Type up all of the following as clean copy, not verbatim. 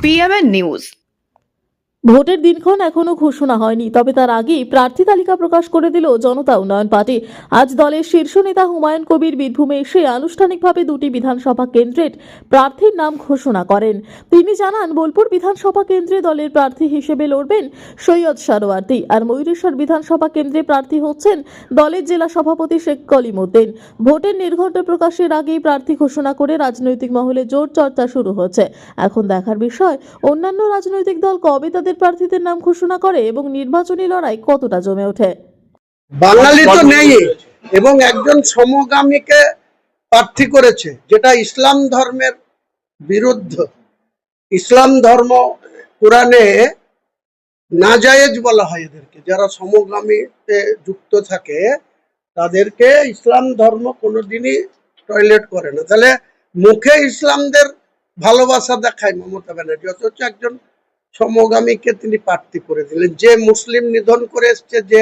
PMN news. ভোটের দিনক্ষণ এখনো ঘোষণা হয়নি, তবে তার আগেই প্রার্থী তালিকা প্রকাশ করে দিল জনতা উন্নয়ন পার্টি। আজ দলের শীর্ষ নেতা হুমায়ুন কবির বীরভূমে এসে আনুষ্ঠানিকভাবে দুটি বিধানসভা কেন্দ্রের প্রার্থীর নাম ঘোষণা করেন। তিনি জানান, বোলপুর বিধানসভা কেন্দ্রে দলের প্রার্থী হিসেবে লড়বেন সৈয়দ সারোয়ার্দী, আর ময়ূরেশ্বর বিধানসভা কেন্দ্রে প্রার্থী হচ্ছেন দলের জেলা সভাপতি শেখ কলিমউদ্দিন। ভোটের নির্ঘণ্ট প্রকাশের আগেই প্রার্থী ঘোষণা করে রাজনৈতিক মহলে জোর চর্চা শুরু হচ্ছে। এখন দেখার বিষয় অন্যান্য রাজনৈতিক দল কবে তাদের প্রার্থীদের নাম ঘোষণা করে এবং নির্বাচনী লড়াই কতটা জমে ওঠে। বাঙালি তো নেই এবং একজন সমগামীকে প্রার্থী করেছে, যেটা ইসলাম ধর্মের বিরুদ্ধ। ইসলাম ধর্ম কোরআনে নাজায়েজ বলা হয় এদেরকে, যারা সমগামীতে যুক্ত থাকে তাদেরকে ইসলাম ধর্ম কোনোদিনই টয়লেট করে না। তাহলে মুখে ইসলামদের ভালোবাসা দেখায় মমতা ব্যানার্জি, অথচ একজন সমগামীকে তিনি প্রার্থী করে দিলেন। যে মুসলিম নিধন করে এসছে, যে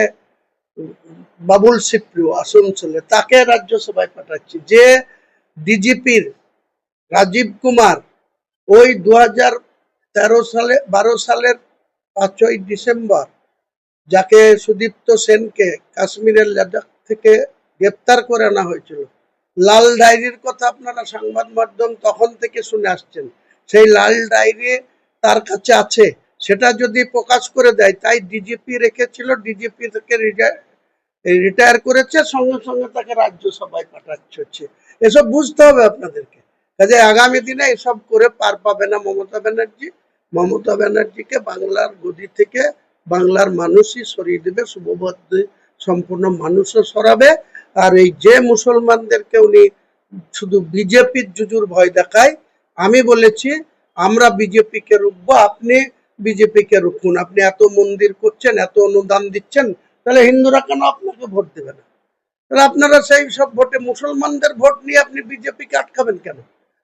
বাবুল সিপ্রিয় আসানসোলে, তাকে রাজ্যসভায় পাঠাচ্ছি। যে ডিজিপির রাজীব কুমার ওই 2012 সালের 5ই ডিসেম্বর যাকে সুদীপ্ত সেনকে কাশ্মীরের লাদাখ থেকে গ্রেপ্তার করে আনা হয়েছিল, লাল ডায়েরির কথা আপনারা সংবাদ মাধ্যম তখন থেকে শুনে আসছেন। সেই লাল ডায়েরি তার কাছে আছে, সেটা যদি প্রকাশ করে দেয়, তাই ডিজিপি রেখেছিল, ডিজিপি থেকে রিটায়ার করেছে, সঙ্গে সঙ্গে তাকে রাজ্যসভায় পাঠাচ্ছে। এসব বুঝতে হবে আপনাদেরকে। কাজে আগামী দিনে এসব করে পার পাবে না মমতা ব্যানার্জি। মমতা ব্যানার্জিকে বাংলার গদি থেকে বাংলার মানুষই সরিয়ে দেবে, শুভবুদ্ধি সম্পূর্ণ মানুষও সরাবে। আর এই যে মুসলমানদেরকে উনি শুধু বিজেপির জুজুর ভয় দেখায়, আমি বলেছি আমরা বিজেপিকে রুখবো, আপনি বিজেপিকে রুখুন। আপনি এত মন্দির করছেন, এত অনুদান দিচ্ছেন, তাহলে হিন্দুরা কেন আপনাকে ভোট দেবে না? তাহলে আপনারা সেই সব ভোটে মুসলমানদের ভোট নিয়ে আপনি বিজেপিকে আটকাবেন কেন?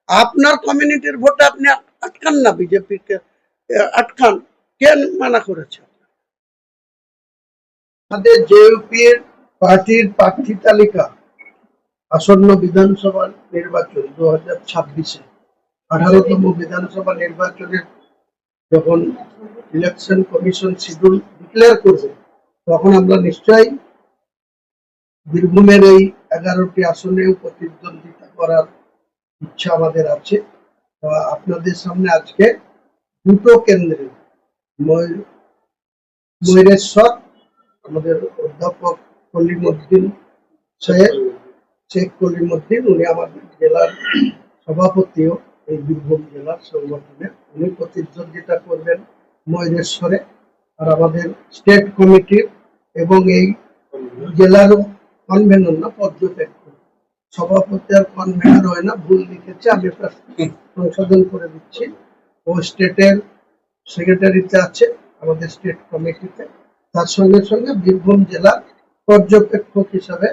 আপনার কমিউনিটির ভোটে আপনি আটকান না, বিজেপিকে আটকান। কেন মানা করেছে? আমাদের জেইউপির পার্টির প্রার্থী তালিকা আসন্ন বিধানসভা নির্বাচন 2026-এ 18তম বিধানসভা নির্বাচনের যখন ইলেকশন কমিশন শিডিউল ডিক্লেয়ার করবে, তখন আমরা নিশ্চয়ই বীরভূমের এই 11টি আসনেও প্রতিদ্বন্দ্বিতা করার ইচ্ছা আমাদের আছে। আপনাদের সামনে আজকে দুটো কেন্দ্রে ময়ূরেশ্বর আমাদের অধ্যাপক কলিমউদ্দিন সাহেব, শেখ কলিমউদ্দিন, উনি আমাদের জেলার সভাপতিও এই বীরভূম জেলার সংগঠনের, উনি প্রতিদ্বন্দ্বিতা করবেন ময়ূরেশ্বরে। আর আমাদের স্টেট কমিটির এবং এই জেলার কনভেনর না পর্যবেক্ষক, সভাপতি আর কনভেনর হয় না, ভুল লিখেছে, আমি সংশোধন করে দিচ্ছি। ও স্টেটের সেক্রেটারিতে আছে আমাদের স্টেট কমিটিতে। তার সঙ্গে সঙ্গে বীরভূম জেলার পর্যবেক্ষক হিসাবে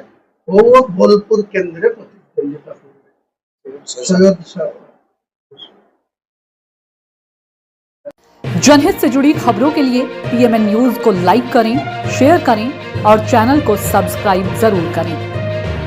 ও বোলপুর কেন্দ্রে প্রতিদ্বন্দ্বিতা করবে। সৈয়দ जनहित से जुड़ी खबरों के लिए PMN न्यूज को लाइक करें, शेयर करें और चैनल को सब्सक्राइब जरूर करें।